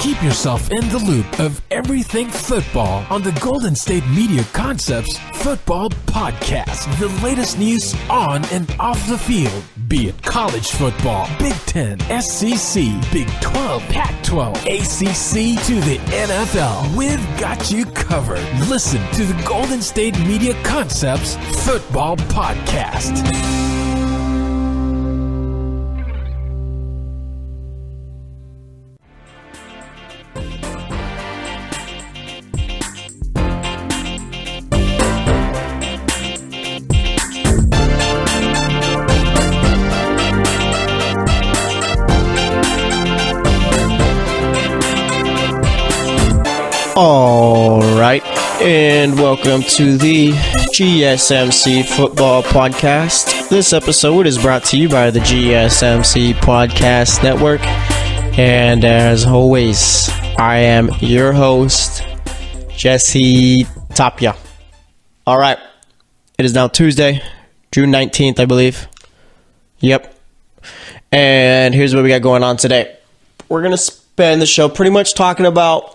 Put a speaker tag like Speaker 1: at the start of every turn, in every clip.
Speaker 1: Keep yourself in the loop of everything football on the Golden State Media Concepts Football Podcast. The latest news on and off the field, be it college football, Big Ten, SEC, Big 12, Pac-12, ACC to the NFL. We've got you covered. Listen to the Golden State Media Concepts Football Podcast.
Speaker 2: All right, and welcome to the GSMC Football Podcast. This episode is brought to you by the GSMC Podcast Network, and as always, I am your host, Jesse Tapia. All right, it is now Tuesday, June 19th, I believe. Yep, and here's what we got going on today. We're going to spend the show pretty much talking about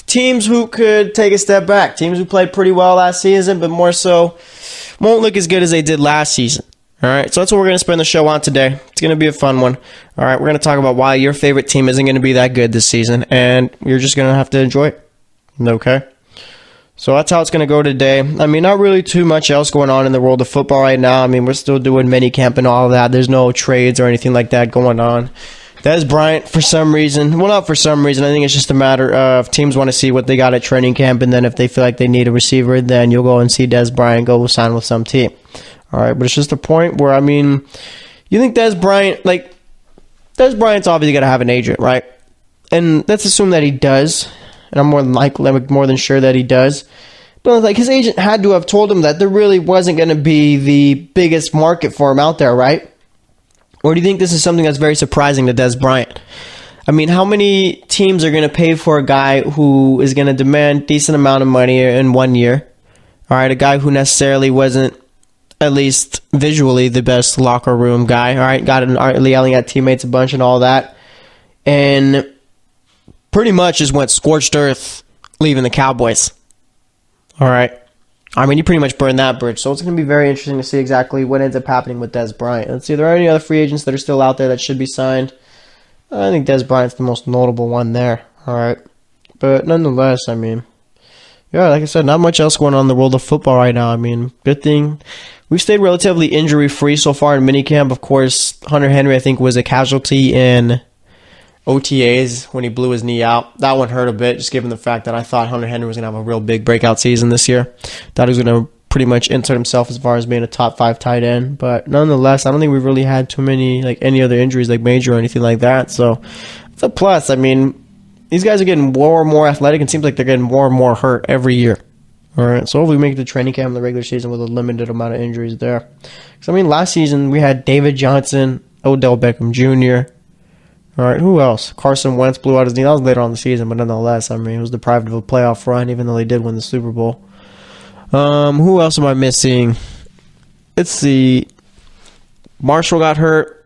Speaker 2: teams who could take a step back. Teams who played pretty well last season, but more so won't look as good as they did last season. All right, so that's what we're going to spend the show on today. It's going to be a fun one. All right, we're going to talk about why your favorite team isn't going to be that good this season, and you're just going to have to enjoy it. Okay? So that's how it's going to go today. I mean, not really too much else going on in the world of football right now. I mean, we're still doing mini camp and all of that. There's no trades or anything like that going on. Dez Bryant, for some reason, well, not for some reason, I think it's just a matter of teams want to see what they got at training camp, and then if they feel like they need a receiver, then you'll go and see Dez Bryant go sign with some team. All right, but it's just a point where, I mean, you think Dez Bryant's obviously got to have an agent, right? And let's assume that he does, and I'm more than sure that he does. But like his agent had to have told him that there really wasn't going to be the biggest market for him out there, right? Or do you think this is something that's very surprising to Dez Bryant? I mean, how many teams are going to pay for a guy who is going to demand a decent amount of money in 1 year? All right, a guy who necessarily wasn't, at least visually, the best locker room guy. All right, got yelling at teammates a bunch and all that. And pretty much just went scorched earth leaving the Cowboys. All right. I mean, you pretty much burned that bridge, so it's going to be very interesting to see exactly what ends up happening with Dez Bryant. Let's see, there are any other free agents that are still out there that should be signed. I think Dez Bryant's the most notable one there, all right? But nonetheless, I mean, yeah, like I said, not much else going on in the world of football right now. I mean, good thing we've stayed relatively injury-free so far in minicamp. Of course, Hunter Henry, I think, was a casualty in OTAs when he blew his knee out. That one hurt a bit, just given the fact that I thought Hunter Henry was going to have a real big breakout season this year. Thought he was going to pretty much insert himself as far as being a top 5 tight end. But nonetheless, I don't think we've really had too many, like any other injuries, like major or anything like that. So it's a plus. I mean, these guys are getting more and more athletic, and it seems like they're getting more and more hurt every year. All right, so hopefully we make it to training camp in the regular season with a limited amount of injuries there. So I mean, last season we had David Johnson, Odell Beckham Jr., all right, who else? Carson Wentz blew out his knee. That was later on in the season, but nonetheless, I mean, he was deprived of a playoff run, even though they did win the Super Bowl. Who else am I missing? Let's see. Marshall got hurt.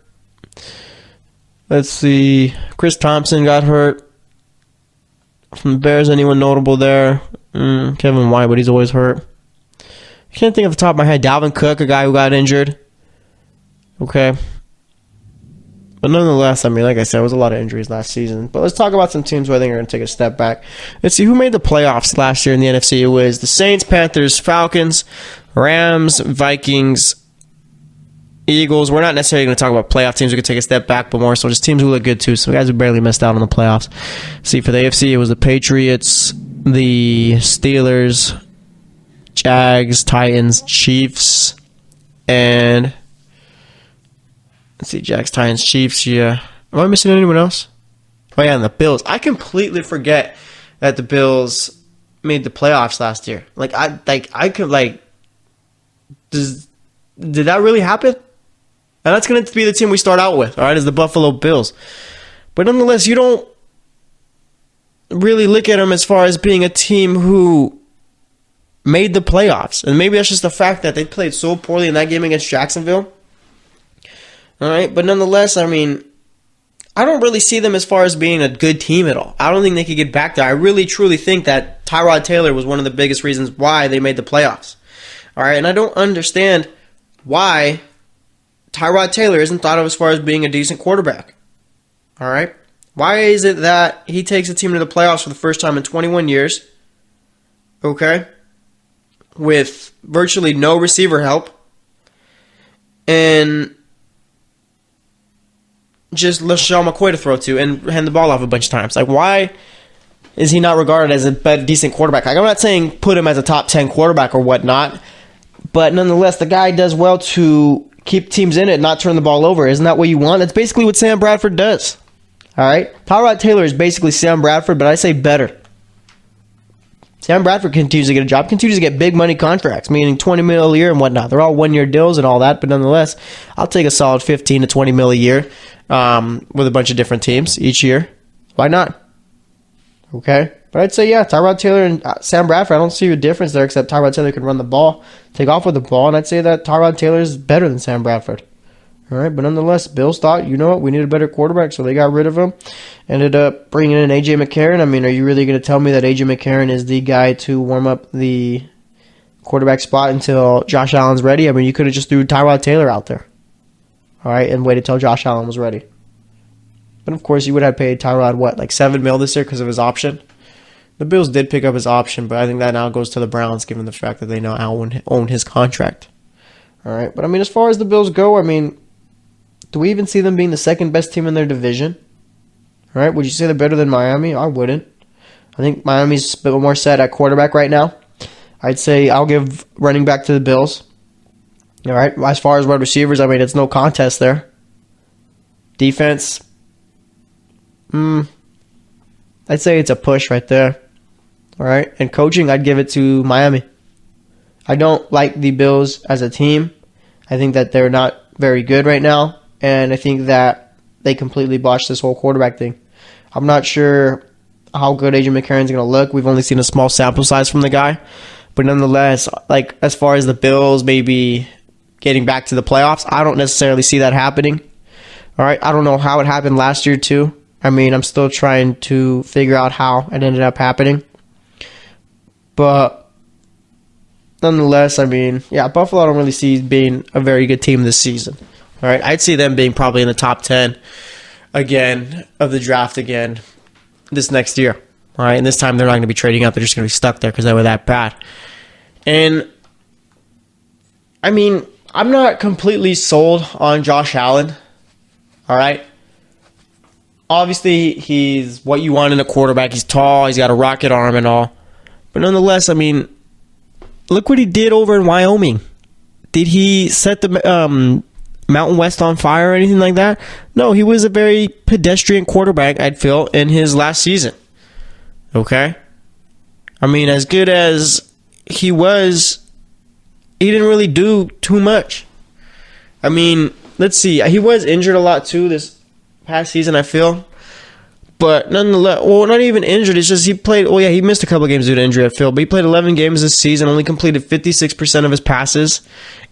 Speaker 2: Let's see. Chris Thompson got hurt. From the Bears, anyone notable there? Kevin White, but he's always hurt. I can't think off the top of my head. Dalvin Cook, a guy who got injured. Okay. But nonetheless, I mean, like I said, it was a lot of injuries last season. But let's talk about some teams who I think are going to take a step back. Let's see who made the playoffs last year in the NFC. It was the Saints, Panthers, Falcons, Rams, Vikings, Eagles. We're not necessarily going to talk about playoff teams who could take a step back, but more so just teams who look good too. So guys who barely missed out on the playoffs. See, for the AFC, it was the Patriots, the Steelers, Jags, Titans, Chiefs, and let's see, Jags, Titans, Chiefs, yeah. Am I missing anyone else? Oh, yeah, and the Bills. I completely forget that the Bills made the playoffs last year. Did that really happen? And that's going to be the team we start out with, all right, is the Buffalo Bills. But nonetheless, you don't really look at them as far as being a team who made the playoffs. And maybe that's just the fact that they played so poorly in that game against Jacksonville. All right, but nonetheless, I mean, I don't really see them as far as being a good team at all. I don't think they could get back there. I really, truly think that Tyrod Taylor was one of the biggest reasons why they made the playoffs. All right, and I don't understand why Tyrod Taylor isn't thought of as far as being a decent quarterback. All right? Why is it that he takes a team to the playoffs for the first time in 21 years, okay, with virtually no receiver help, and just LaShawn McCoy to throw to and hand the ball off a bunch of times? Like, why is he not regarded as a decent quarterback? Like, I'm not saying put him as a top 10 quarterback or whatnot, but nonetheless, the guy does well to keep teams in it and not turn the ball over. Isn't that what you want? That's basically what Sam Bradford does. All right? Tyrod Taylor is basically Sam Bradford, but I say better. Sam Bradford continues to get a job, continues to get big money contracts, meaning $20 million a year and whatnot. They're all one-year deals and all that, but nonetheless, I'll take a solid $15 to $20 million a year with a bunch of different teams each year. Why not? Okay? But I'd say, yeah, Tyrod Taylor and Sam Bradford, I don't see a difference there except Tyrod Taylor can run the ball, take off with the ball, and I'd say that Tyrod Taylor is better than Sam Bradford. All right, but nonetheless, Bills thought, you know what, we need a better quarterback, so they got rid of him. Ended up bringing in A.J. McCarron. I mean, are you really going to tell me that A.J. McCarron is the guy to warm up the quarterback spot until Josh Allen's ready? I mean, you could have just threw Tyrod Taylor out there, all right, and waited till Josh Allen was ready. But, of course, you would have paid Tyrod, what, like $7 million this year because of his option? The Bills did pick up his option, but I think that now goes to the Browns, given the fact that they now own his contract. All right, but, I mean, as far as the Bills go, I mean, do we even see them being the second best team in their division? All right, would you say they're better than Miami? I wouldn't. I think Miami's a bit more set at quarterback right now. I'd say I'll give running back to the Bills. All right, as far as wide receivers, I mean, it's no contest there. Defense, I'd say it's a push right there. All right, and coaching, I'd give it to Miami. I don't like the Bills as a team. I think that they're not very good right now. And I think that they completely botched this whole quarterback thing. I'm not sure how good A.J. McCarron's going to look. We've only seen a small sample size from the guy. But nonetheless, like as far as the Bills maybe getting back to the playoffs, I don't necessarily see that happening. All right, I don't know how it happened last year too. I mean, I'm still trying to figure out how it ended up happening. But nonetheless, I mean, yeah, Buffalo I don't really see being a very good team this season. All right, I'd see them being probably in the top 10 again of the draft again this next year. All right, and this time they're not going to be trading up. They're just going to be stuck there because they were that bad. And, I mean, I'm not completely sold on Josh Allen. All right? Obviously, he's what you want in a quarterback. He's tall. He's got a rocket arm and all. But nonetheless, I mean, look what he did over in Wyoming. Did he set the Mountain West on fire or anything like that? No, he was a very pedestrian quarterback, I'd feel, in his last season. Okay? I mean, as good as he was, he didn't really do too much. I mean, let's see. He was injured a lot too this past season, I feel. But nonetheless, well, not even injured. It's just he played, well, yeah, he missed a couple of games due to injury, I feel. But he played 11 games this season, only completed 56% of his passes,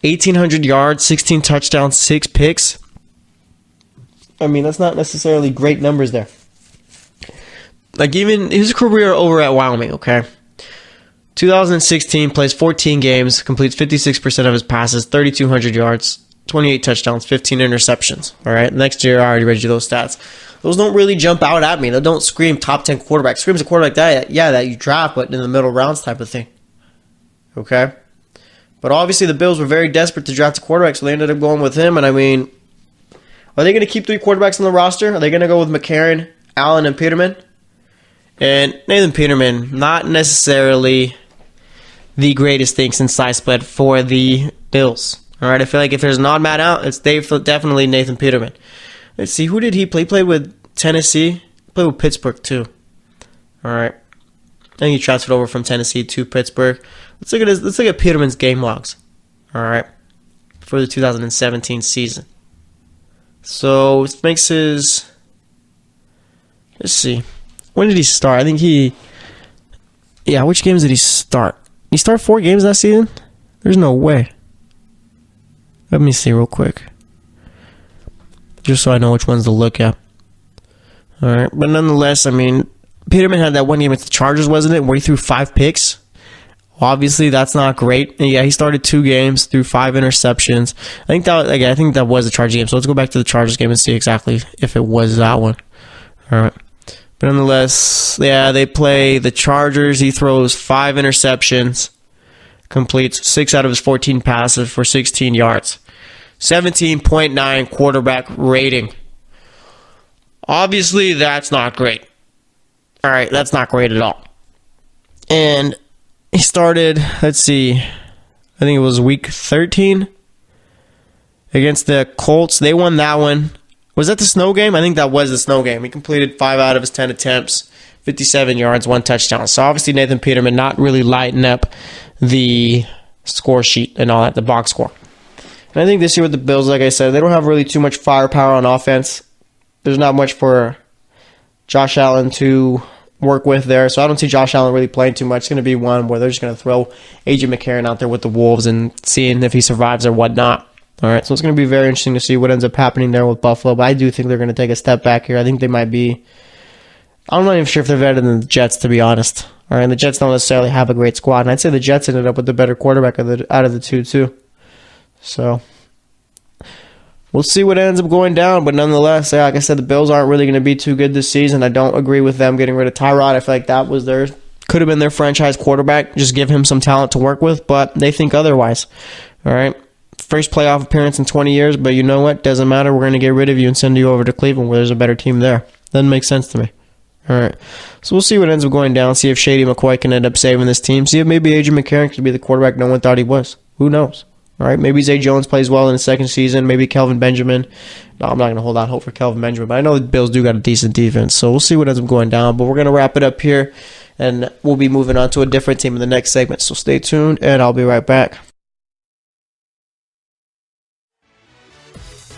Speaker 2: 1,800 yards, 16 touchdowns, 6 picks. I mean, that's not necessarily great numbers there. Like, even his career over at Wyoming, okay? 2016, plays 14 games, completes 56% of his passes, 3,200 yards, 28 touchdowns, 15 interceptions. All right, next year, I already read you those stats. Those don't really jump out at me. They don't scream top 10 quarterback. Screams a quarterback that you draft, but in the middle rounds type of thing. Okay? But obviously the Bills were very desperate to draft a quarterback, so they ended up going with him. And I mean, are they going to keep 3 quarterbacks on the roster? Are they going to go with McCarron, Allen, and Peterman? And Nathan Peterman, not necessarily the greatest thing since sliced split for the Bills. All right, I feel like if there's an odd man out, it's definitely Nathan Peterman. Let's see, who did he play? He played with Tennessee. He played with Pittsburgh, too. All right. I think he transferred over from Tennessee to Pittsburgh. Let's look at Peterman's game logs. All right. For the 2017 season. So, it makes his... Let's see. When did he start? I think he... Yeah, which games did he start? Did he start 4 games that season? There's no way. Let me see real quick. Just so I know which ones to look at. All right, but nonetheless, I mean, Peterman had that one game with the Chargers, wasn't it, where he threw 5 picks? Obviously, that's not great. And yeah, he started 2 games, threw 5 interceptions. I think that was the Chargers game. So let's go back to the Chargers game and see exactly if it was that one. All right. But nonetheless, yeah, they play the Chargers. He throws 5 interceptions, completes 6 out of his 14 passes for 16 yards. 17.9 quarterback rating. Obviously, that's not great. All right, that's not great at all. And he started, let's see, I think it was week 13 against the Colts. They won that one. Was that the snow game? I think that was the snow game. He completed 5 out of his 10 attempts, 57 yards, 1 touchdown. So obviously Nathan Peterman not really lighting up the score sheet and all that, the box score. And I think this year with the Bills, like I said, they don't have really too much firepower on offense. There's not much for Josh Allen to work with there. So I don't see Josh Allen really playing too much. It's going to be one where they're just going to throw A.J. McCarron out there with the Wolves and seeing if he survives or whatnot. All right, so it's going to be very interesting to see what ends up happening there with Buffalo. But I do think they're going to take a step back here. I think they might be, I'm not even sure if they're better than the Jets, to be honest. All right, and the Jets don't necessarily have a great squad. And I'd say the Jets ended up with the better quarterback out of the two, too. So we'll see what ends up going down, but nonetheless, like I said, the Bills aren't really going to be too good this season. I don't agree with them getting rid of Tyrod. I feel like that was could have been their franchise quarterback. Just give him some talent to work with, but they think otherwise. All right, first playoff appearance in 20 years, but you know what? Doesn't matter. We're going to get rid of you and send you over to Cleveland where there's a better team there. Doesn't make sense to me. All right, so we'll see what ends up going down. See if Shady McCoy can end up saving this team. See if maybe A.J. McCarron could be the quarterback no one thought he was. Who knows? All right, maybe Zay Jones plays well in his second season. Maybe Kelvin Benjamin. No, I'm not going to hold out hope for Kelvin Benjamin, but I know the Bills do got a decent defense, so we'll see what ends up going down. But we're going to wrap it up here, and we'll be moving on to a different team in the next segment. So stay tuned, and I'll be right back.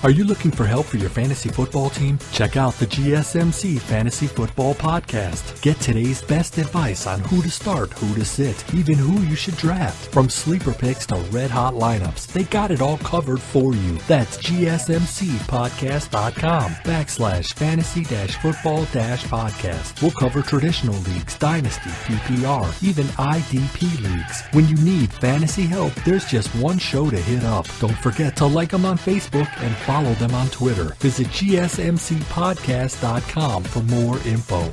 Speaker 3: Are you looking for help for your fantasy football team? Check out the GSMC Fantasy Football Podcast. Get today's best advice on who to start, who to sit, even who you should draft. From sleeper picks to red-hot lineups, they got it all covered for you. That's gsmcpodcast.com/fantasy-football-podcast. We'll cover traditional leagues, dynasty, PPR, even IDP leagues. When you need fantasy help, there's just one show to hit up. Don't forget to like them on Facebook and follow them on Twitter. Visit gsmcpodcast.com for more info.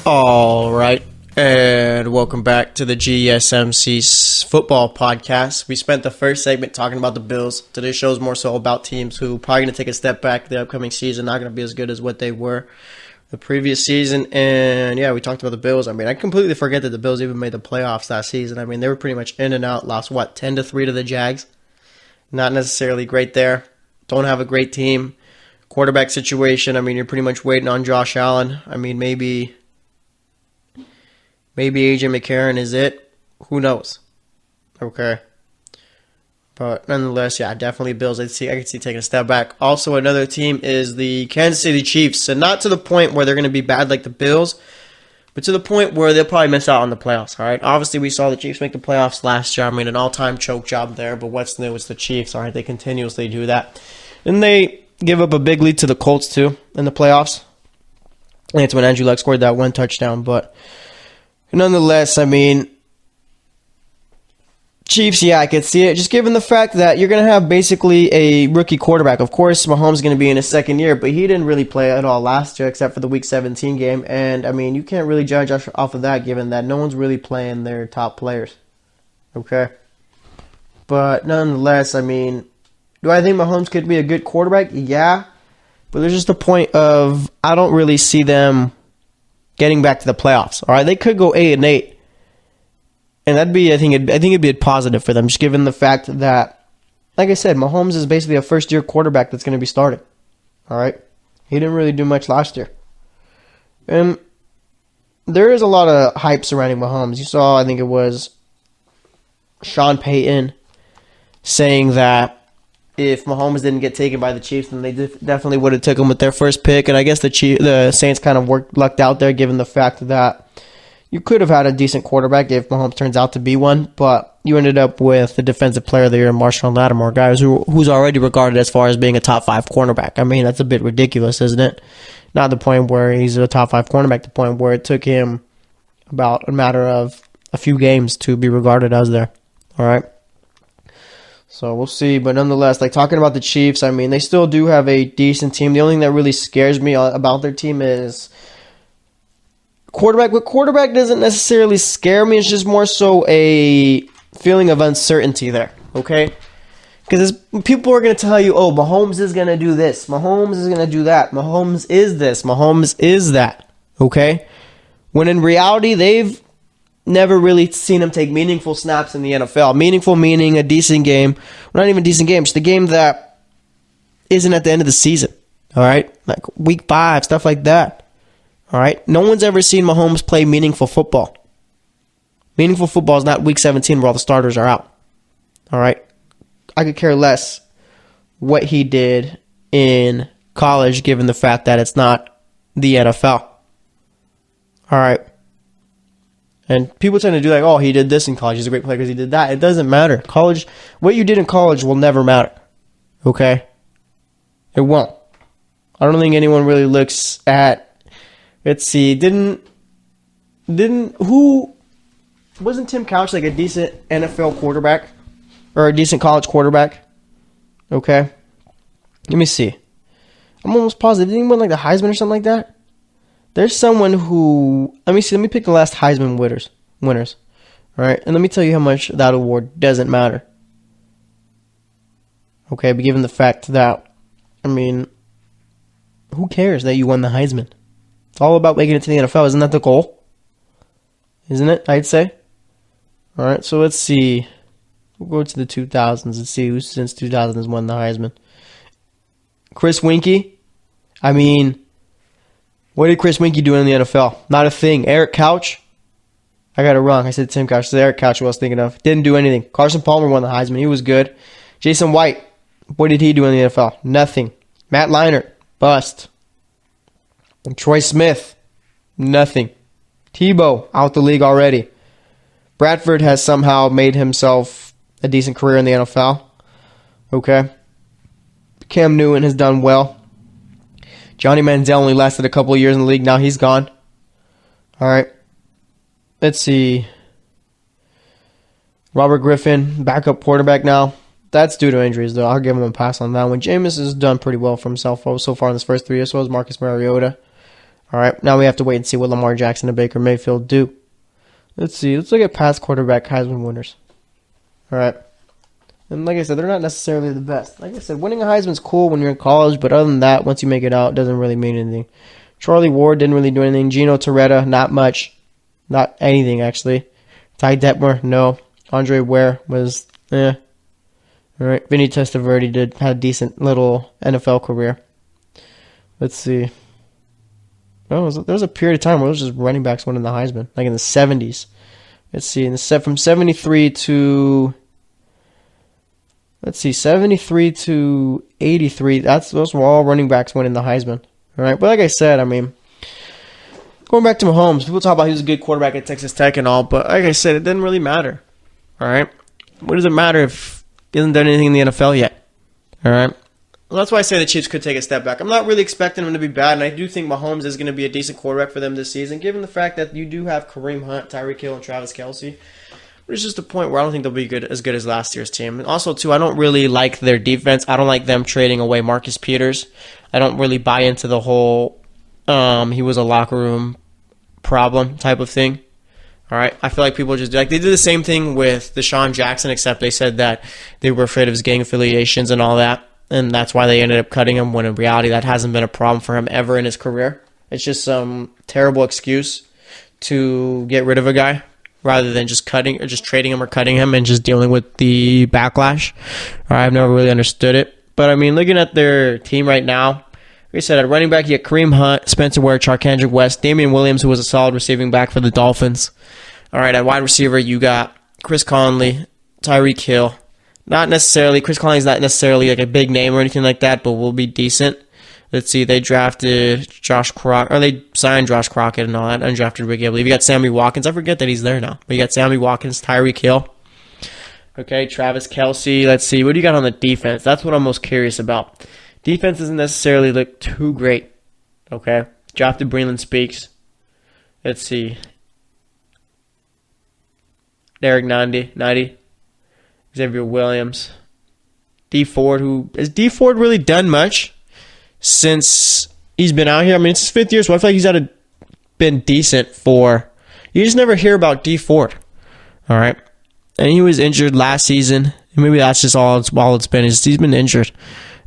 Speaker 2: All right, and welcome back to the GSMC Football Podcast. We spent the first segment talking about the Bills. Today's show is more so about teams who are probably going to take a step back the upcoming season, not going to be as good as what they were the previous season. And yeah, we talked about the Bills. I mean, I completely forget that the Bills even made the playoffs last season. I mean, they were pretty much in and out, lost 10-3 to the Jags. Not necessarily great there. Don't have a great team. Quarterback situation, I mean, you're pretty much waiting on Josh Allen. I mean, maybe A.J. McCarron is it. Who knows? Okay. But nonetheless, yeah, definitely Bills. I could see taking a step back. Also, another team is the Kansas City Chiefs. And not to the point where they're going to be bad like the Bills, but to the point where they'll probably miss out on the playoffs. All right. Obviously, we saw the Chiefs make the playoffs last year. I mean, an all-time choke job there. But what's new is the Chiefs. All right. They continuously do that. And they give up a big lead to the Colts, too, in the playoffs. I think it's when Andrew Luck scored that one touchdown. But nonetheless, I mean, Chiefs, yeah, I could see it. Just given the fact that you're going to have basically a rookie quarterback. Of course, Mahomes is going to be in his second year, but he didn't really play at all last year except for the Week 17 game. And, I mean, you can't really judge off of that given that no one's really playing their top players. Okay? But nonetheless, I mean, do I think Mahomes could be a good quarterback? Yeah. But there's just a point of I don't really see them getting back to the playoffs. All right, they could go 8-8, and that'd be I think it'd be a positive for them, just given the fact that, like I said, Mahomes is basically a first-year quarterback that's going to be starting. All right, he didn't really do much last year, and there is a lot of hype surrounding Mahomes. You saw, I think it was Sean Payton saying that if Mahomes didn't get taken by the Chiefs, then they definitely would have took him with their first pick. And I guess the Saints kind of lucked out there, given the fact that you could have had a decent quarterback if Mahomes turns out to be one, but you ended up with the defensive player of the year, Marshawn Lattimore, guys who's already regarded as far as being a top 5 cornerback. I mean, that's a bit ridiculous, isn't it? Not the point where he's a top 5 cornerback, the point where it took him about a matter of a few games to be regarded as there. All right. So we'll see, but nonetheless, like talking about the Chiefs, I mean, they still do have a decent team. The only thing that really scares me about their team is quarterback. But quarterback doesn't necessarily scare me. It's just more so a feeling of uncertainty there, okay? Because people are going to tell you, oh, Mahomes is going to do this. Mahomes is going to do that. Mahomes is this. Mahomes is that, okay? When in reality, they've never really seen him take meaningful snaps in the NFL. Meaningful meaning a decent game. Well, not even a decent game. Just a game that isn't at the end of the season. All right? Like week 5, stuff like that. All right? No one's ever seen Mahomes play meaningful football. Meaningful football is not week 17 where all the starters are out. All right? I could care less what he did in college given the fact that it's not the NFL. All right? And people tend to do like, oh, he did this in college. He's a great player because he did that. It doesn't matter. College, what you did in college will never matter. Okay? It won't. I don't think anyone really looks at, let's see, wasn't Tim Couch like a decent NFL quarterback? Or a decent college quarterback? Okay? Let me see. I'm almost positive. Didn't he win like the Heisman or something like that? There's someone who, let me pick the last Heisman winners. All right? And let me tell you how much that award doesn't matter. Okay, but given the fact that, I mean, who cares that you won the Heisman? It's all about making it to the NFL. Isn't that the goal? Isn't it, I'd say? All right, so let's see. We'll go to the 2000s and see who since 2000 has won the Heisman. Chris Winkie. I mean, what did Chris Winkie do in the NFL? Not a thing. Eric Couch. I got it wrong. I said Tim Couch. It's Eric Couch who I was thinking of. Didn't do anything. Carson Palmer won the Heisman. He was good. Jason White. What did he do in the NFL? Nothing. Matt Leinart. Bust. And Troy Smith. Nothing. Tebow. Out the league already. Bradford has somehow made himself a decent career in the NFL. Okay. Cam Newton has done well. Johnny Manziel only lasted a couple of years in the league. Now he's gone. All right. Let's see. Robert Griffin, backup quarterback now. That's due to injuries, though. I'll give him a pass on that one. Jameis has done pretty well for himself so far in his first 3 years. So has Marcus Mariota. All right. Now we have to wait and see what Lamar Jackson and Baker Mayfield do. Let's see. Let's look at past quarterback Heisman winners. All right. And like I said, they're not necessarily the best. Like I said, winning a Heisman's cool when you're in college, but other than that, once you make it out, it doesn't really mean anything. Charlie Ward didn't really do anything. Gino Torretta, not much. Not anything, actually. Ty Detmer, no. Andre Ware was, All right. Vinny Testaverde had a decent little NFL career. Let's see. Oh, there was a period of time where it was just running backs winning the Heisman, like in the 70s. Let's see, from 73 to 83, those were all running backs winning the Heisman. All right, but like I said, I mean, going back to Mahomes, people talk about he was a good quarterback at Texas Tech and all, but like I said, it didn't really matter. All right, what does it matter if he hasn't done anything in the NFL yet? All right. Well, that's why I say the Chiefs could take a step back. I'm not really expecting them to be bad, and I do think Mahomes is going to be a decent quarterback for them this season, given the fact that you do have Kareem Hunt, Tyreek Hill, and Travis Kelce. But it's just a point where I don't think they'll be as good as last year's team. And also, too, I don't really like their defense. I don't like them trading away Marcus Peters. I don't really buy into the whole he was a locker room problem type of thing. All right, I feel like people just they did the same thing with Deshaun Jackson, except they said that they were afraid of his gang affiliations and all that. And that's why they ended up cutting him, when in reality that hasn't been a problem for him ever in his career. It's just some terrible excuse to get rid of a guy rather than just cutting or just trading him or cutting him and just dealing with the backlash. I've never really understood it. But, I mean, looking at their team right now, like I said, at running back, you get Kareem Hunt, Spencer Ware, Charkandrick West, Damian Williams, who was a solid receiving back for the Dolphins. All right, at wide receiver, you got Chris Conley, Tyreek Hill. Chris Conley's not necessarily like a big name or anything like that, but will be decent. Let's see, they drafted Josh Crockett, or they signed Josh Crockett and all that, undrafted rookie, I believe. You got Sammy Watkins. I forget that he's there now. But you got Sammy Watkins, Tyreek Hill. Okay, Travis Kelce. Let's see, what do you got on the defense? That's what I'm most curious about. Defense doesn't necessarily look too great. Okay, drafted Breland Speaks. Let's see. Derek 90. Xavier Williams. D Ford, has D Ford really done much since he's been out here? I mean, it's his 5th year, so I feel like he's been decent for... You just never hear about D Ford. All right? And he was injured last season. Maybe that's just all it's been. He's been injured.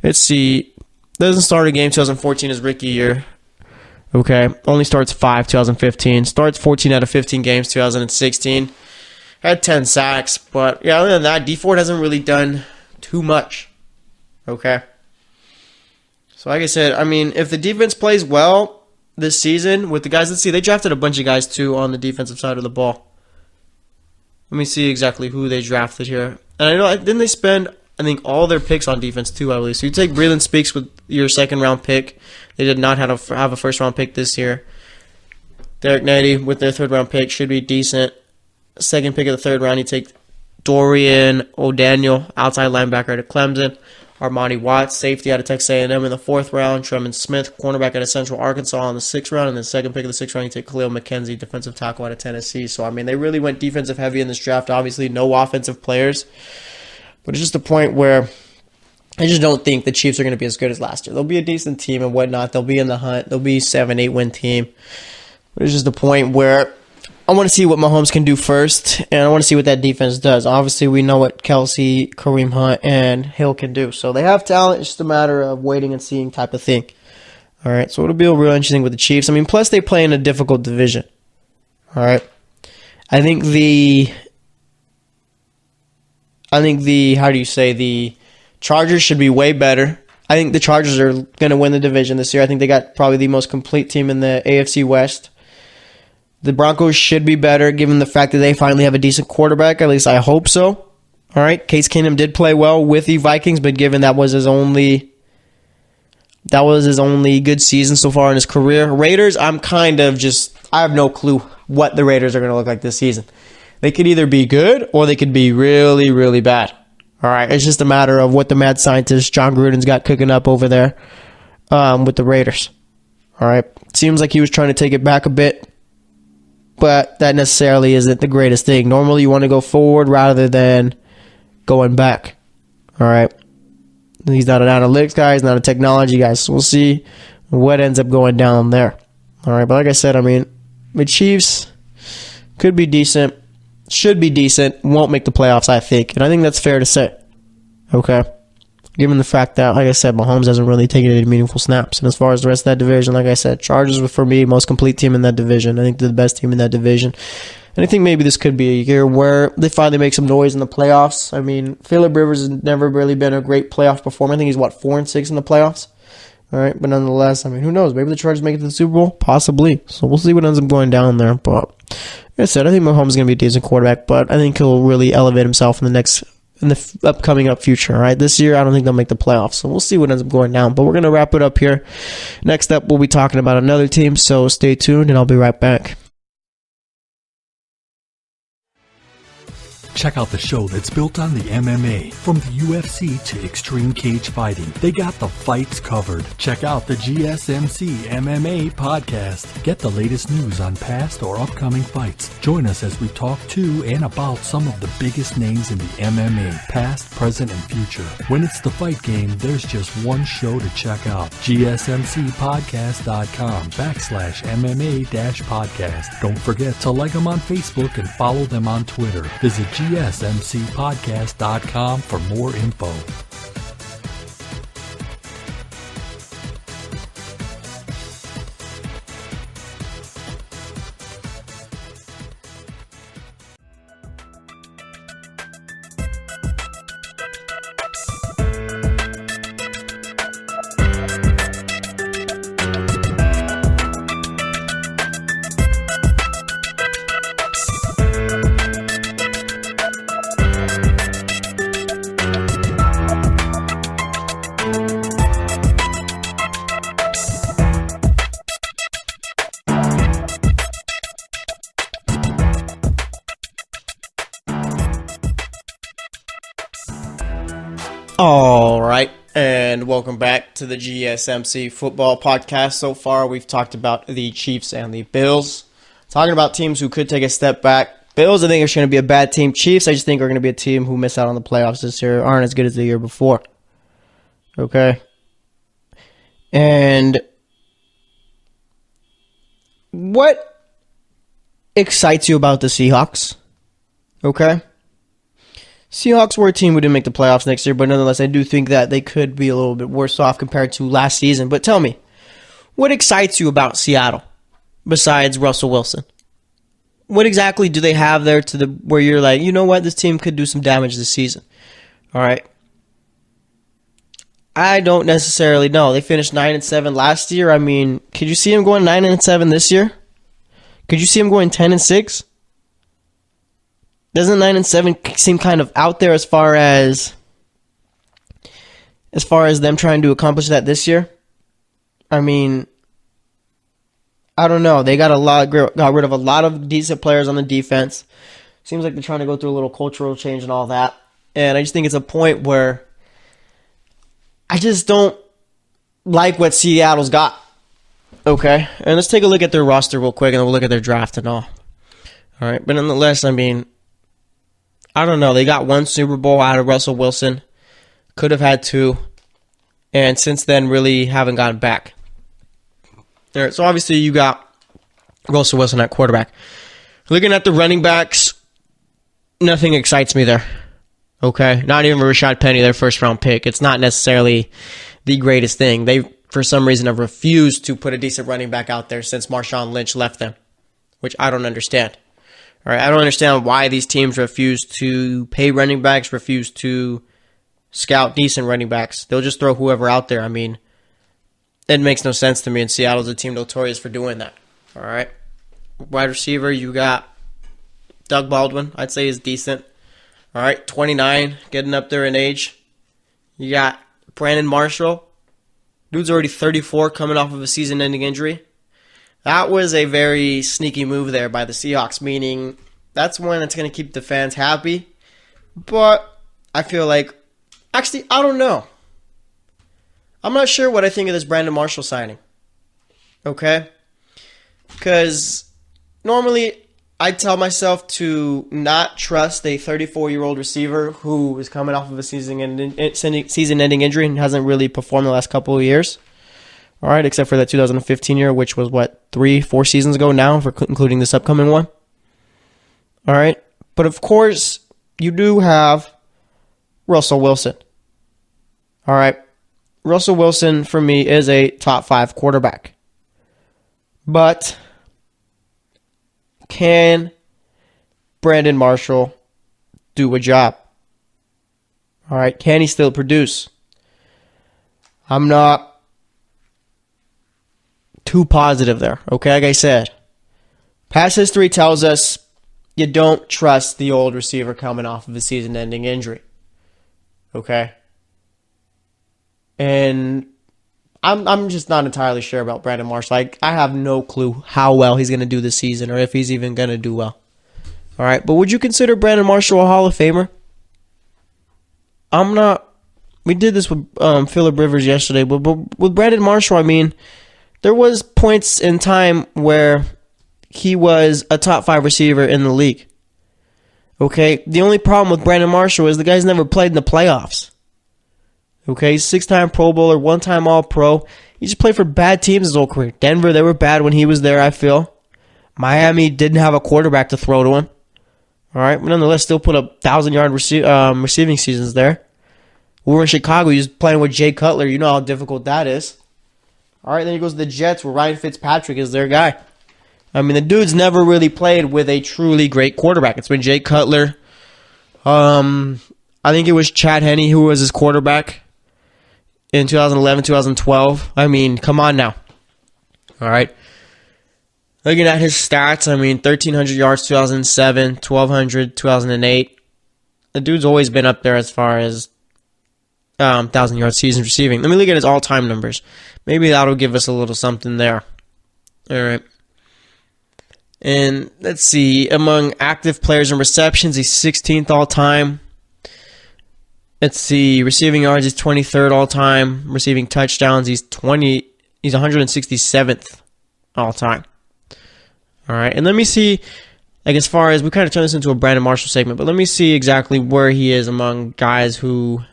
Speaker 2: Let's see. Doesn't start a game 2014 his rookie year. Okay. Only starts 5 2015. Starts 14 out of 15 games 2016. Had 10 sacks. But, yeah, other than that, D Ford hasn't really done too much. Okay. So, like I said, I mean, if the defense plays well this season with the guys, let's see, they drafted a bunch of guys, too, on the defensive side of the ball. Let me see exactly who they drafted here. And I know, didn't they spend, I think, all their picks on defense, too, I believe. So you take Breland Speaks with your second-round pick. They did not have a first-round pick this year. Derek Nady with their third-round pick should be decent. Second pick of the third round, you take Dorian O'Daniel, outside linebacker out of Clemson. Armani Watts, safety out of Texas A&M in the 4th round. Tremont Smith, cornerback out of Central Arkansas in the 6th round. And then second pick of the 6th round, you take Khalil McKenzie, defensive tackle out of Tennessee. So, I mean, they really went defensive heavy in this draft. Obviously, no offensive players. But it's just a point where I just don't think the Chiefs are going to be as good as last year. They'll be a decent team and whatnot. They'll be in the hunt. They'll be a 7-8 win team. But it's just a point where I want to see what Mahomes can do first, and I want to see what that defense does. Obviously, we know what Kelce, Kareem Hunt, and Hill can do. So they have talent. It's just a matter of waiting and seeing type of thing. All right, so it'll be real interesting with the Chiefs. I mean, plus they play in a difficult division. All right. I think the Chargers should be way better. I think the Chargers are going to win the division this year. I think they got probably the most complete team in the AFC West. The Broncos should be better given the fact that they finally have a decent quarterback. At least I hope so. All right. Case Keenum did play well with the Vikings, but given that was his only good season so far in his career. Raiders, I have no clue what the Raiders are going to look like this season. They could either be good or they could be really, really bad. All right. It's just a matter of what the mad scientist John Gruden's got cooking up over there with the Raiders. All right. Seems like he was trying to take it back a bit. But that necessarily isn't the greatest thing. Normally, you want to go forward rather than going back. All right. He's not an analytics guy. He's not a technology guy. So we'll see what ends up going down there. All right. But like I said, I mean, the Chiefs could be decent. Should be decent. Won't make the playoffs, I think. And I think that's fair to say. Okay. Given the fact that, like I said, Mahomes hasn't really taken any meaningful snaps. And as far as the rest of that division, like I said, Chargers were, for me, most complete team in that division. I think they're the best team in that division. And I think maybe this could be a year where they finally make some noise in the playoffs. I mean, Phillip Rivers has never really been a great playoff performer. I think he's, 4-6 in the playoffs? All right, but nonetheless, I mean, who knows? Maybe the Chargers make it to the Super Bowl? Possibly. So we'll see what ends up going down there. But like I said, I think Mahomes is going to be a decent quarterback, but I think he'll really elevate himself in the upcoming future. All right, this year I don't think they'll make the playoffs, so we'll see what ends up going down. But we're going to wrap it up here. Next up, we'll be talking about another team, so stay tuned, and I'll be right back.
Speaker 3: Check out the show that's built on the MMA. From the UFC to extreme cage fighting, they got the fights covered. Check out the GSMC MMA podcast. Get the latest news on past or upcoming fights. Join us as we talk to and about some of the biggest names in the MMA, past, present, and future. When it's the fight game, there's just one show to check out. GSMCpodcast.com/MMA-podcast. Don't forget to like them on Facebook and follow them on Twitter. Visit GSMCpodcast.com for more info.
Speaker 2: All right, and welcome back to the GSMC football podcast. So far, we've talked about the Chiefs and the Bills. Talking about teams who could take a step back. Bills, I think, are going to be a bad team. Chiefs, I just think, are going to be a team who miss out on the playoffs this year, aren't as good as the year before. Okay? And what excites you about the Seahawks? Okay? Seahawks were a team who didn't make the playoffs next year, but nonetheless, I do think that they could be a little bit worse off compared to last season. But tell me, what excites you about Seattle besides Russell Wilson? What exactly do they have there where you're like, you know what, this team could do some damage this season? All right. I don't necessarily know. They finished 9-7 last year. I mean, could you see them going 9-7 this year? Could you see them going 10-6? Doesn't 9-7 seem kind of out there as far as them trying to accomplish that this year? I mean, I don't know. They got rid of a lot of decent players on the defense. Seems like they're trying to go through a little cultural change and all that. And I just think it's a point where I just don't like what Seattle's got. Okay? And let's take a look at their roster real quick, and then we'll look at their draft and all. All right? But nonetheless, I mean, I don't know. They got one Super Bowl out of Russell Wilson. Could have had two. And since then, really haven't gotten back. All right, so obviously you got Russell Wilson at quarterback. Looking at the running backs, nothing excites me there. Okay? Not even Rashad Penny, their first-round pick. It's not necessarily the greatest thing. They, for some reason, have refused to put a decent running back out there since Marshawn Lynch left them, which I don't understand. All right, I don't understand why these teams refuse to pay running backs, refuse to scout decent running backs. They'll just throw whoever out there. I mean, it makes no sense to me, and Seattle's a team notorious for doing that. All right, wide receiver, you got Doug Baldwin. I'd say is decent. All right, 29, getting up there in age. You got Brandon Marshall. Dude's already 34, coming off of a season-ending injury. That was a very sneaky move there by the Seahawks, meaning that's one that's going to keep the fans happy. But I feel like, actually, I don't know. I'm not sure what I think of this Brandon Marshall signing. Okay? Because normally I tell myself to not trust a 34-year-old receiver who is coming off of a season-ending injury and hasn't really performed the last couple of years. All right, except for that 2015 year, which was, 3-4 seasons ago now, including this upcoming one. All right, but of course, you do have Russell Wilson. All right, Russell Wilson, for me, is a top 5 quarterback. But can Brandon Marshall do a job? All right, can he still produce? I'm not too positive there, okay? Like I said, past history tells us you don't trust the old receiver coming off of a season-ending injury, okay? And I'm just not entirely sure about Brandon Marshall. I have no clue how well he's going to do this season or if he's even going to do well. All right, but would you consider Brandon Marshall a Hall of Famer? I'm not. We did this with Phillip Rivers yesterday, but with Brandon Marshall, I mean, there was points in time where he was a top 5 receiver in the league. Okay? The only problem with Brandon Marshall is the guy's never played in the playoffs. Okay? 6-time Pro Bowler, 1-time All-Pro. He just played for bad teams his whole career. Denver, they were bad when he was there, I feel. Miami didn't have a quarterback to throw to him. All right? But nonetheless, still put up 1,000-yard receiving seasons there. We were in Chicago. He was playing with Jay Cutler. You know how difficult that is. All right, then he goes to the Jets where Ryan Fitzpatrick is their guy. I mean, the dude's never really played with a truly great quarterback. It's been Jay Cutler. I think it was Chad Henne who was his quarterback in 2011, 2012. I mean, come on now. All right. Looking at his stats, I mean, 1,300 yards 2007, 1,200 2008. The dude's always been up there as far as 1,000-yard seasons receiving. Let me look at his all-time numbers. Maybe that'll give us a little something there. All right. And let's see. Among active players in receptions, he's 16th all-time. Let's see. Receiving yards, he's 23rd all time. Receiving touchdowns, he's 167th all time. All right. And let me see, like, as far as we kind of turn this into a Brandon Marshall segment, but let me see exactly where he is among guys who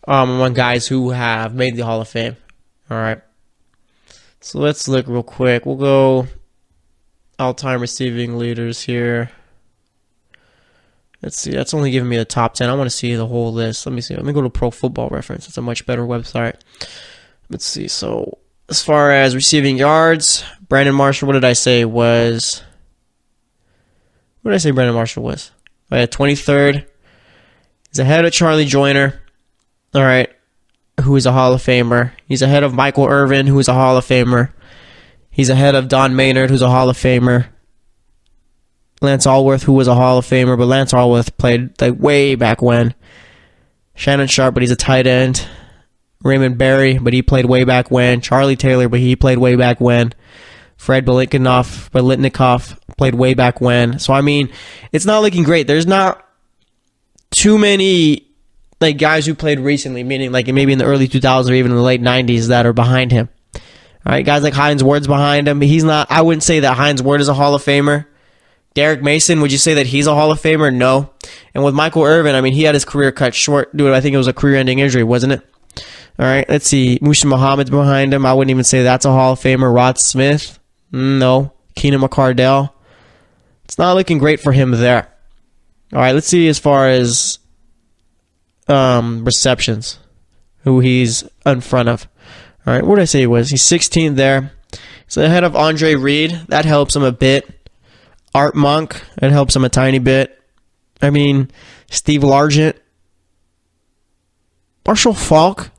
Speaker 2: have made the Hall of Fame. All right. So let's look real quick. We'll go all-time receiving leaders here. Let's see. That's only giving me the top 10. I want to see the whole list. Let me see. Let me go to Pro Football Reference. It's a much better website. Let's see. So as far as receiving yards, Brandon Marshall, what did I say was? What did I say Brandon Marshall was? I had 23rd. He's ahead of Charlie Joyner. All right. Who is a Hall of Famer. He's ahead of Michael Irvin, who is a Hall of Famer. He's ahead of Don Maynard, who's a Hall of Famer. Lance Allworth, who was a Hall of Famer, but Lance Allworth played like way back when. Shannon Sharp, but he's a tight end. Raymond Berry, but he played way back when. Charlie Taylor, but he played way back when. Fred Biletnikoff played way back when. So, I mean, it's not looking great. There's not too many like guys who played recently, meaning like maybe in the early 2000s or even in the late 90s that are behind him. All right, guys like Hines Ward's behind him. He's not. I wouldn't say that Hines Ward is a Hall of Famer. Derek Mason, would you say that he's a Hall of Famer? No. And with Michael Irvin, I mean, he had his career cut short. Dude, I think it was a career-ending injury, wasn't it? All right, let's see. Musa Muhammad's behind him. I wouldn't even say that's a Hall of Famer. Rod Smith? No. Keenan McCardell? It's not looking great for him there. All right, let's see as far as receptions, who he's in front of. All right, what did I say he was? He's 16th there. He's ahead of Andre Reed. That helps him a bit. Art Monk. That helps him a tiny bit. I mean, Steve Largent. Marshall Faulk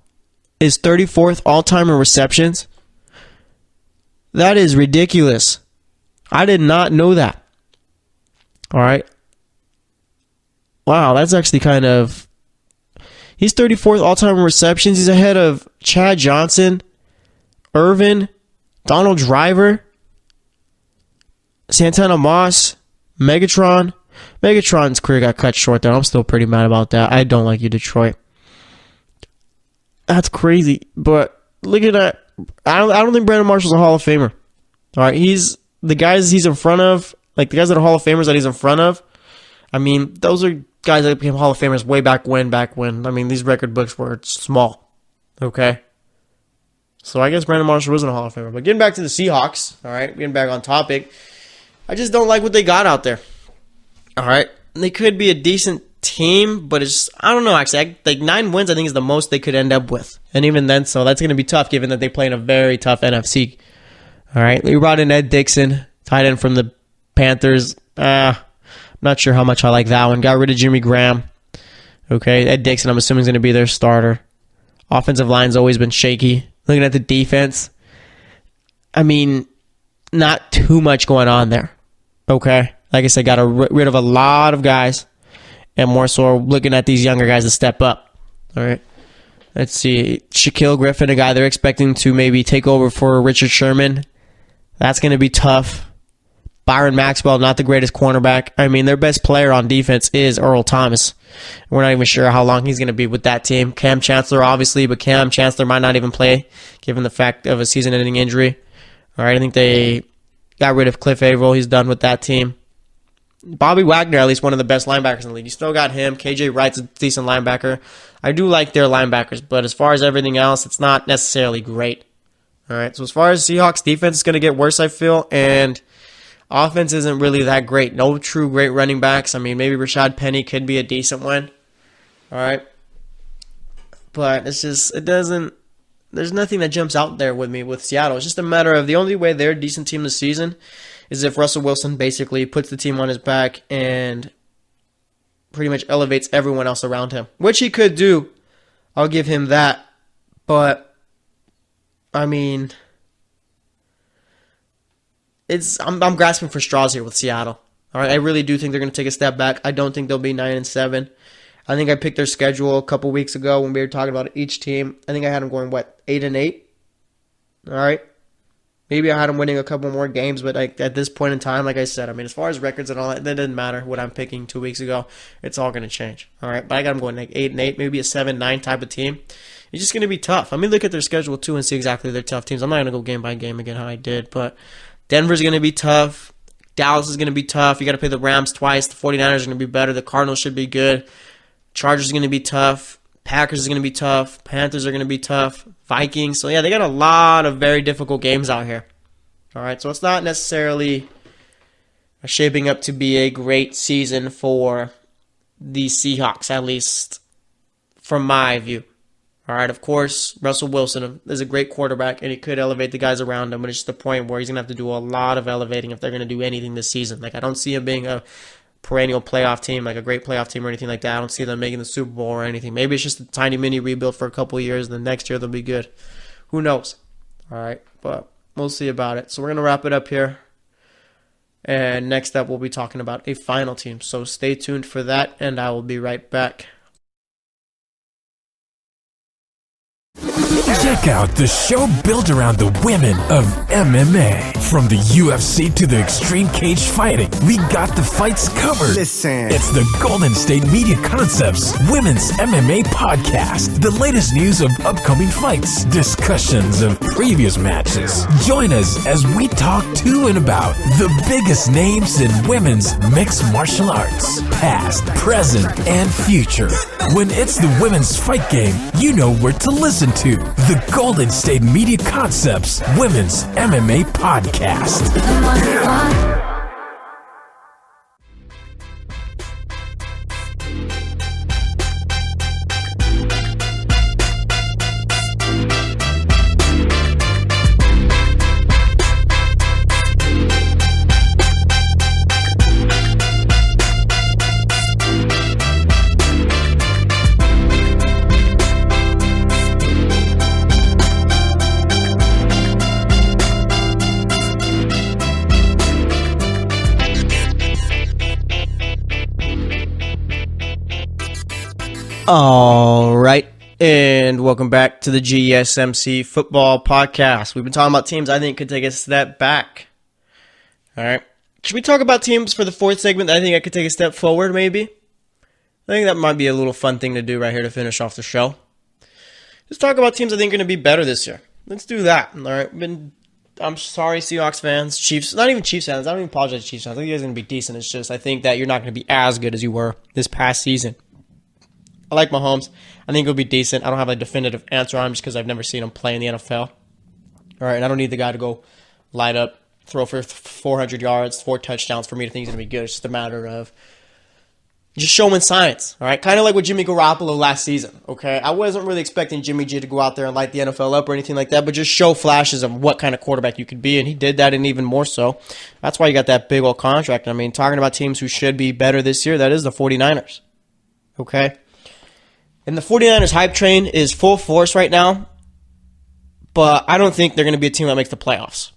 Speaker 2: is 34th all-time in receptions. That is ridiculous. I did not know that. All right. Wow, that's actually kind of... He's 34th all-time in receptions. He's ahead of Chad Johnson, Irvin, Donald Driver, Santana Moss, Megatron. Megatron's career got cut short there. I'm still pretty mad about that. I don't like you, Detroit. That's crazy. But look at that. I don't think Brandon Marshall's a Hall of Famer. All right, he's the guys he's in front of, like the guys that are Hall of Famers that he's in front of. I mean, those are guys that became Hall of Famers way back when. I mean, these record books were small. Okay. So I guess Brandon Marshall wasn't a Hall of Famer. But getting back to the Seahawks, all right, getting back on topic, I just don't like what they got out there. All right. They could be a decent team, but it's, I don't know, actually. Like 9 wins, I think, is the most they could end up with. And even then, so that's going to be tough given that they play in a very tough NFC. All right. We brought in Ed Dixon, tight end from the Panthers. I'm not sure how much I like that one. Got rid of Jimmy Graham. Okay. Ed Dixon, I'm assuming, is going to be their starter. Offensive line's always been shaky. Looking at the defense, I mean, not too much going on there. Okay. Like I said, got rid of a lot of guys. And more so looking at these younger guys to step up. All right. Let's see. Shaquille Griffin, a guy they're expecting to maybe take over for Richard Sherman. That's going to be tough. Byron Maxwell, not the greatest cornerback. I mean, their best player on defense is Earl Thomas. We're not even sure how long he's going to be with that team. Cam Chancellor, obviously, but Cam Chancellor might not even play given the fact of a season-ending injury. All right, I think they got rid of Cliff Averill. He's done with that team. Bobby Wagner, at least one of the best linebackers in the league. You still got him. KJ Wright's a decent linebacker. I do like their linebackers, but as far as everything else, it's not necessarily great. All right, so as far as Seahawks defense is going to get worse, I feel, and offense isn't really that great. No true great running backs. I mean, maybe Rashad Penny could be a decent one. All right, but it's just, there's nothing that jumps out there with me with Seattle. It's just a matter of the only way they're a decent team this season is if Russell Wilson basically puts the team on his back and pretty much elevates everyone else around him, which he could do. I'll give him that. But, I mean, I'm grasping for straws here with Seattle. All right, I really do think they're going to take a step back. I don't think they'll be 9-7. I think I picked their schedule a couple weeks ago when we were talking about each team. I think I had them going, 8-8? All right. Maybe I had them winning a couple more games, but like at this point in time, like I said, I mean, as far as records and all that, that doesn't matter what I'm picking 2 weeks ago. It's all going to change. All right, but I got them going like 8-8, maybe a 7-9 type of team. It's just going to be tough. I mean, look at their schedule too and see exactly their tough teams. I'm not going to go game by game again how I did, but Denver's going to be tough. Dallas is going to be tough. You got to play the Rams twice. The 49ers are going to be better. The Cardinals should be good. Chargers are going to be tough. Packers is going to be tough. Panthers are going to be tough. Vikings. So, yeah, they got a lot of very difficult games out here. All right, so it's not necessarily shaping up to be a great season for the Seahawks, at least from my view. All right, of course, Russell Wilson is a great quarterback, and he could elevate the guys around him, but it's just the point where he's going to have to do a lot of elevating if they're going to do anything this season. Like, I don't see him being a perennial playoff team, like a great playoff team or anything like that. I don't see them making the Super Bowl or anything. Maybe it's just a tiny mini rebuild for a couple of years, and then next year they'll be good. Who knows? All right, but we'll see about it. So we're going to wrap it up here. And next up, we'll be talking about a final team. So stay tuned for that, and I will be right back.
Speaker 1: Check out the show built around the women of MMA. From the UFC to the extreme cage fighting, we got the fights covered.
Speaker 4: Listen.
Speaker 1: It's the Golden State Media Concepts Women's MMA Podcast. The latest news of upcoming fights, discussions of previous matches. Join us as we talk to and about the biggest names in women's mixed martial arts, past, present, and future. When it's the women's fight game, you know where to listen to. The Golden State Media Concepts Women's MMA Podcast.
Speaker 2: All right, and welcome back to the GSMC Football Podcast. We've been talking about teams I think could take a step back. All right, should we talk about teams for the fourth segment that I think I could take a step forward, maybe? I think that might be a little fun thing to do right here to finish off the show. Let's talk about teams I think are going to be better this year. Let's do that. All right, I'm sorry, Seahawks fans, Chiefs, not even Chiefs fans. I don't even apologize to Chiefs fans. I think you guys are going to be decent. It's just I think that you're not going to be as good as you were this past season. I like Mahomes. I think he'll be decent. I don't have a definitive answer on him just because I've never seen him play in the NFL. All right, and I don't need the guy to go light up, throw for 400 yards, 4 touchdowns for me to think he's going to be good. It's just a matter of just showing science, all right? Kind of like with Jimmy Garoppolo last season, okay? I wasn't really expecting Jimmy G to go out there and light the NFL up or anything like that, but just show flashes of what kind of quarterback you could be, and he did that and even more so. That's why you got that big old contract. I mean, talking about teams who should be better this year, that is the 49ers, okay? And the 49ers hype train is full force right now, but I don't think they're going to be a team that makes the playoffs.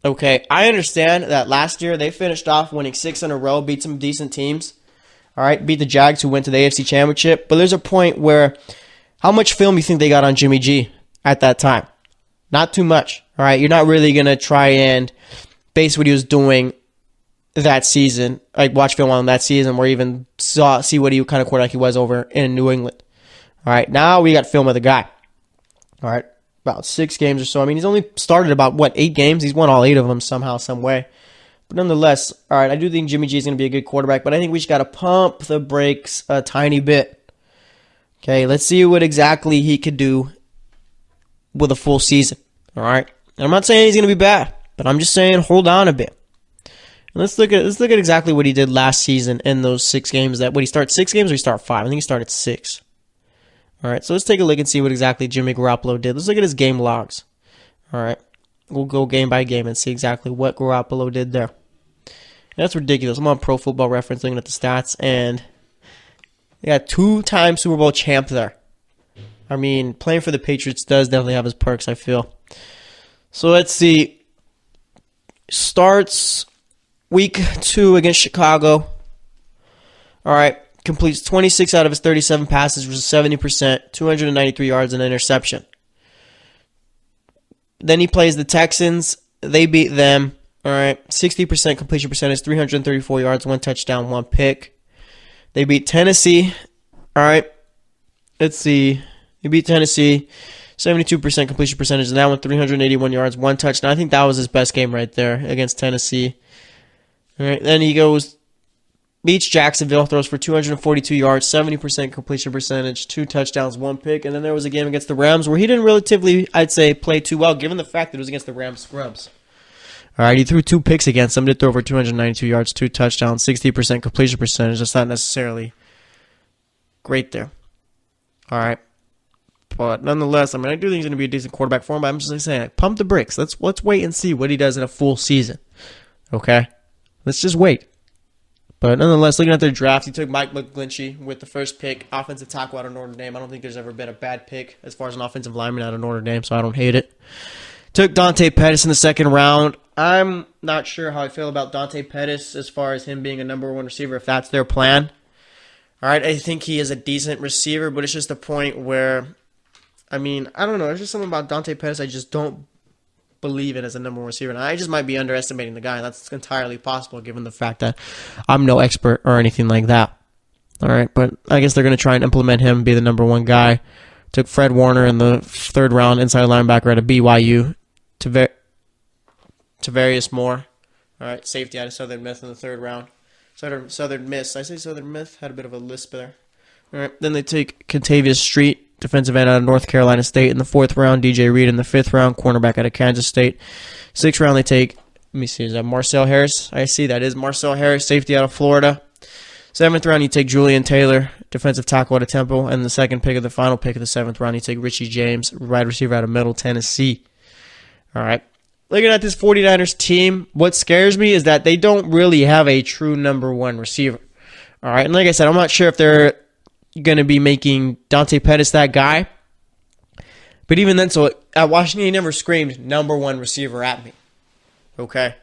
Speaker 2: Okay, I understand that last year they finished off winning 6 in a row, beat some decent teams. All right, beat the Jags who went to the AFC Championship. But there's a point where how much film you think they got on Jimmy G at that time? Not too much. All right, you're not really going to try and base what he was doing that season, like watch film on him that season, or even see what kind of quarterback he was over in New England. All right, now we got film of the guy. All right, about 6 games or so. I mean, he's only started about, 8 games? He's won all 8 of them somehow, some way. But nonetheless, all right, I do think Jimmy G is going to be a good quarterback, but I think we just got to pump the brakes a tiny bit. Okay, let's see what exactly he could do with a full season. All right, and I'm not saying he's going to be bad, but I'm just saying hold on a bit. And let's look at exactly what he did last season in those 6 games. Would he start 6 games or he start 5? I think he started 6. All right, so let's take a look and see what exactly Jimmy Garoppolo did. Let's look at his game logs. All right, we'll go game by game and see exactly what Garoppolo did there. And that's ridiculous. I'm on Pro Football Reference looking at the stats, and they got 2-time Super Bowl champ there. I mean, playing for the Patriots does definitely have his perks, I feel. So let's see. Starts week 2 against Chicago. All right. Completes 26 out of his 37 passes, which is 70%, 293 yards and an interception. Then he plays the Texans. they beat them. All right, 60% completion percentage, 334 yards, 1 touchdown, 1 pick. They beat Tennessee. All right, let's see. They beat Tennessee, 72% completion percentage, and that one 381 yards, 1 touchdown. I think that was his best game right there against Tennessee. All right, then he beats Jacksonville, throws for 242 yards, 70% completion percentage, 2 touchdowns, 1 pick. And then there was a game against the Rams where he didn't relatively, I'd say, play too well, given the fact that it was against the Rams scrubs. All right, he threw 2 picks against them, did throw for 292 yards, 2 touchdowns, 60% completion percentage. That's not necessarily great there. All right. But nonetheless, I mean, I do think he's going to be a decent quarterback for him, but I'm just saying, pump the brakes. Let's wait and see what he does in a full season. Okay? Let's just wait. But nonetheless, looking at their draft, he took Mike McGlinchey with the first pick, offensive tackle out of Notre Dame. I don't think there's ever been a bad pick as far as an offensive lineman out of Notre Dame, so I don't hate it. Took Dante Pettis in the second round. I'm not sure how I feel about Dante Pettis as far as him being a number 1 receiver, if that's their plan. All right, I think he is a decent receiver, but it's just a point where, I mean, I don't know. There's just something about Dante Pettis I just don't believe in as a number 1 receiver. And I just might be underestimating the guy. That's entirely possible given the fact that I'm no expert or anything like that. All right, but I guess they're going to try and implement him, be the number 1 guy. Took Fred Warner in the 3rd round, inside linebacker out of BYU. Tavarius Moore, all right, safety out of Southern Miss in the 3rd round. Southern Miss. I say Southern Miss. Had a bit of a lisp there. All right, then they take Contavious Street, defensive end out of North Carolina State in the 4th round. DJ Reed in the 5th round, cornerback out of Kansas State. 6th round they take, let me see, is that Marcel Harris? I see that is Marcel Harris, safety out of Florida. 7th round you take Julian Taylor, defensive tackle out of Temple. And the second pick of the final pick of the 7th round you take Richie James, wide receiver out of Middle Tennessee. All right. Looking at this 49ers team, what scares me is that they don't really have a true number 1 receiver. All right, and like I said, I'm not sure if they're going to be making Dante Pettis that guy. But even then, so at Washington, he never screamed number 1 receiver at me. Okay?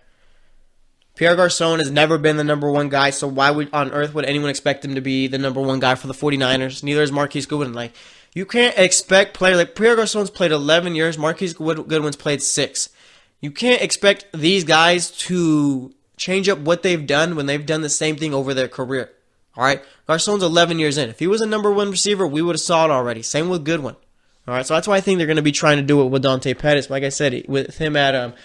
Speaker 2: Pierre Garçon has never been the number 1 guy, so why on earth would anyone expect him to be the number 1 guy for the 49ers? Neither is Marquise Goodwin. Like, you can't expect players like Pierre Garçon's played 11 years, Marquise Goodwin's played 6. You can't expect these guys to change up what they've done when they've done the same thing over their career. All right? Garçon's 11 years in. If he was a number 1 receiver, we would have saw it already. Same with Goodwin. All right? So that's why I think they're going to be trying to do it with Dante Pettis. Like I said, with him at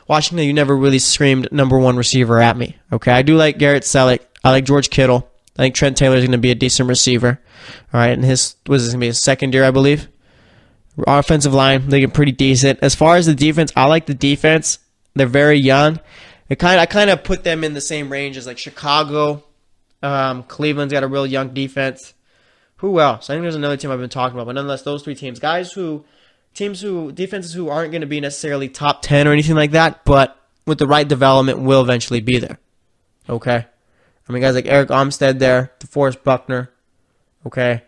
Speaker 2: Washington, you never really screamed number 1 receiver at me. Okay? I do like Garrett Selleck. I like George Kittle. I think Trent Taylor is going to be a decent receiver. All right? And this going to be his 2nd year, I believe. Offensive line, looking pretty decent. As far as the defense, I like the defense. They're very young. I kind of put them in the same range as like Chicago. Cleveland's got a real young defense. Who else? I think there's another team I've been talking about, but nonetheless, those 3 teams. Defenses who aren't going to be necessarily top 10 or anything like that, but with the right development will eventually be there. Okay? I mean, guys like Eric Armstead there, DeForest Buckner. Okay?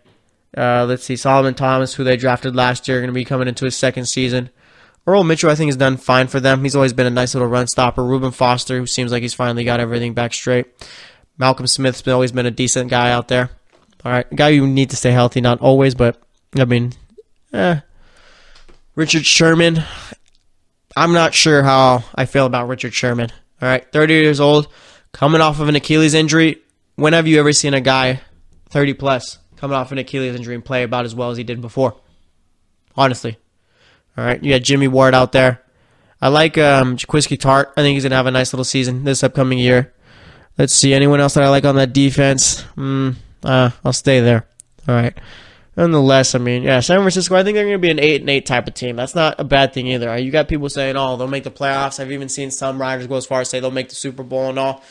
Speaker 2: Let's see, Solomon Thomas, who they drafted last year, going to be coming into his 2nd season. Earl Mitchell, I think, has done fine for them. He's always been a nice little run stopper. Reuben Foster, who seems like he's finally got everything back straight. Malcolm Smith's always been a decent guy out there. All right, a guy you need to stay healthy, not always, but, I mean, Richard Sherman, I'm not sure how I feel about Richard Sherman. All right, 30 years old, coming off of an Achilles injury. When have you ever seen a guy 30-plus coming off an Achilles injury and play about as well as he did before? Honestly. All right, you got Jimmy Ward out there. I like Jaquiski Tart. I think he's going to have a nice little season this upcoming year. Let's see, anyone else that I like on that defense? I'll stay there. All right. Nonetheless, I mean, yeah, San Francisco, I think they're going to be an 8-8 type of team. That's not a bad thing either. Right? You got people saying, oh, they'll make the playoffs. I've even seen some writers go as far as say they'll make the Super Bowl and all.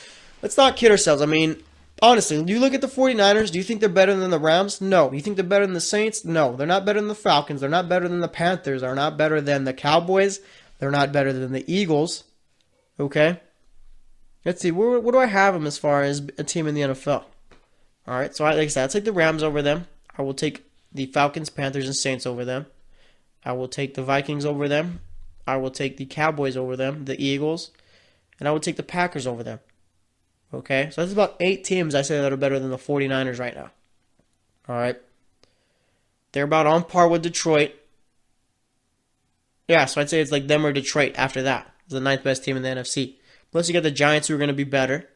Speaker 2: Let's not kid ourselves. I mean, honestly, do you look at the 49ers? Do you think they're better than the Rams? No. You think they're better than the Saints? No. They're not better than the Falcons. They're not better than the Panthers. They're not better than the Cowboys. They're not better than the Eagles. Okay? Let's see. What do I have them as far as a team in the NFL? All right. So, like I said, I'll take the Rams over them. I will take the Falcons, Panthers, and Saints over them. I will take the Vikings over them. I will take the Cowboys over them, the Eagles, and I will take the Packers over them. Okay? So that's about 8 teams I say that are better than the 49ers right now. All right? They're about on par with Detroit. Yeah, so I'd say it's like them or Detroit after that. the 9th best team in the NFC. Plus, you got the Giants, who are going to be better.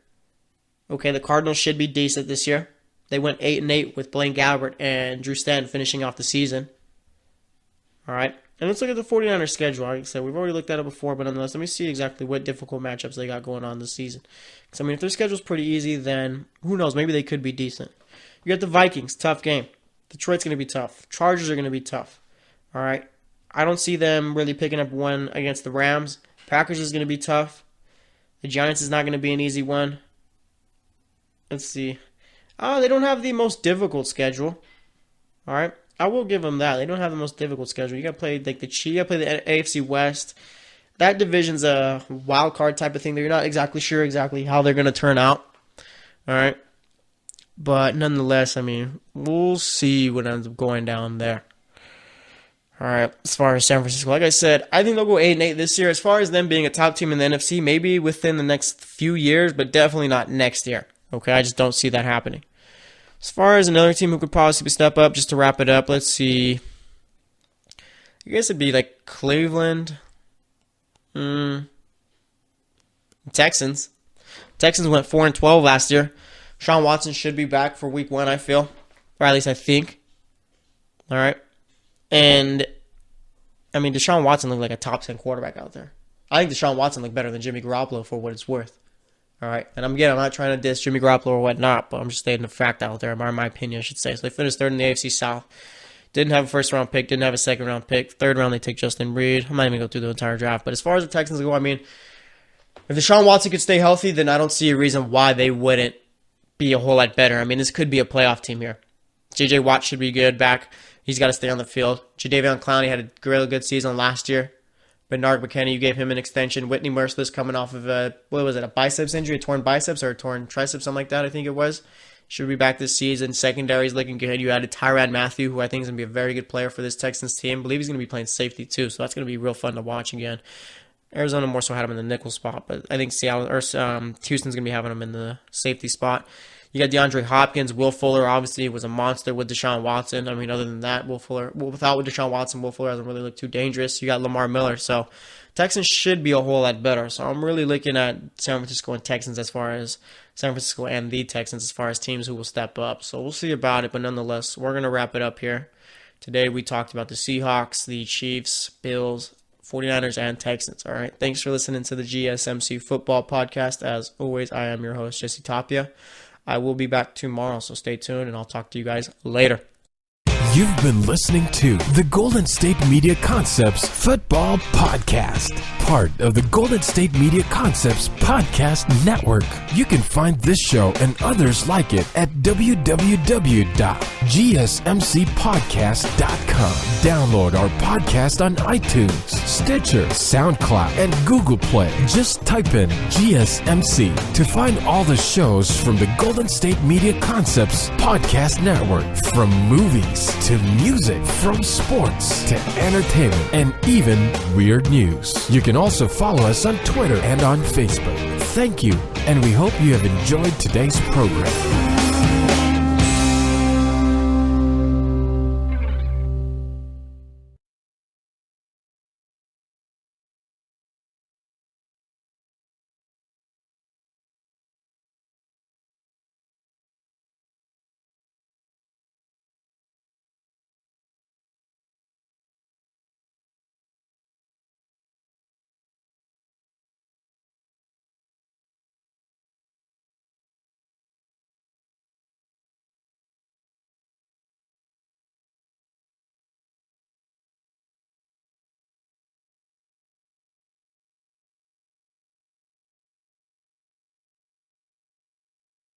Speaker 2: Okay, the Cardinals should be decent this year. They went 8-8 with Blaine Gabbert and Drew Stanton finishing off the season. All right. And let's look at the 49ers schedule. Like I said, we've already looked at it before, but nonetheless, let me see exactly what difficult matchups they got going on this season. Because, I mean, if their schedule's pretty easy, then who knows? Maybe they could be decent. You got the Vikings, tough game. Detroit's going to be tough. Chargers are going to be tough. All right. I don't see them really picking up one against the Rams. Packers is going to be tough. The Giants is not going to be an easy one. Let's see. They don't have the most difficult schedule. All right. I will give them that. They don't have the most difficult schedule. You got to play like the Chiefs. You got to play the AFC West. That division's a wild card type of thing. They're not exactly sure exactly how they're going to turn out. All right. But nonetheless, I mean, we'll see what ends up going down there. All right. As far as San Francisco, like I said, I think they'll go 8-8 this year. As far as them being a top team in the NFC, maybe within the next few years, but definitely not next year. Okay. I just don't see that happening. As far as another team who could possibly step up, just to wrap it up, let's see. I guess it'd be like Cleveland. Texans. Texans went 4-12 last year. Deshaun Watson should be back for week 1, I feel. Or at least I think. All right. And, I mean, Deshaun Watson looked like a top 10 quarterback out there. I think Deshaun Watson looked better than Jimmy Garoppolo for what it's worth. All right, and I'm not trying to diss Jimmy Garoppolo or whatnot, but I'm just stating the fact out there, or my opinion, I should say. So they finished 3rd in the AFC South. Didn't have a first-round pick, didn't have a second-round pick. 3rd round, they take Justin Reed. I'm not even going to go through the entire draft. But as far as the Texans go, I mean, if Deshaun Watson could stay healthy, then I don't see a reason why they wouldn't be a whole lot better. I mean, this could be a playoff team here. J.J. Watt should be good back. He's got to stay on the field. Jadeveon Clowney had a really good season last year. Bernard McKinney, you gave him an extension. Whitney Merciless coming off of a biceps injury, a torn biceps or a torn tricep, something like that, I think it was. Should be back this season. Secondary's looking good. You added Tyrann Mathieu, who I think is going to be a very good player for this Texans team. I believe he's going to be playing safety too, so that's going to be real fun to watch again. Arizona more so had him in the nickel spot, but I think Houston's going to be having him in the safety spot. You got DeAndre Hopkins. Will Fuller obviously was a monster with Deshaun Watson. I mean, other than that, without Deshaun Watson, Will Fuller doesn't really look too dangerous. You got Lamar Miller. So Texans should be a whole lot better. So I'm really looking at San Francisco and Texans as far as San Francisco and the Texans as far as teams who will step up. So we'll see about it. But nonetheless, we're going to wrap it up here. Today we talked about the Seahawks, the Chiefs, Bills, 49ers, and Texans. All right. Thanks for listening to the GSMC Football Podcast. As always, I am your host, Jesse Tapia. I will be back tomorrow, so stay tuned, and I'll talk to you guys later.
Speaker 1: You've been listening to the Golden State Media Concepts Football Podcast, part of the Golden State Media Concepts Podcast Network. You can find this show and others like it at www.gsmcpodcast.com. Download our podcast on iTunes, Stitcher, SoundCloud, and Google Play. Just type in GSMC to find all the shows from the Golden State Media Concepts Podcast Network, from movies to music, from sports to entertainment, and even weird news. You can also follow us on Twitter and on Facebook. Thank you, and we hope you have enjoyed today's program.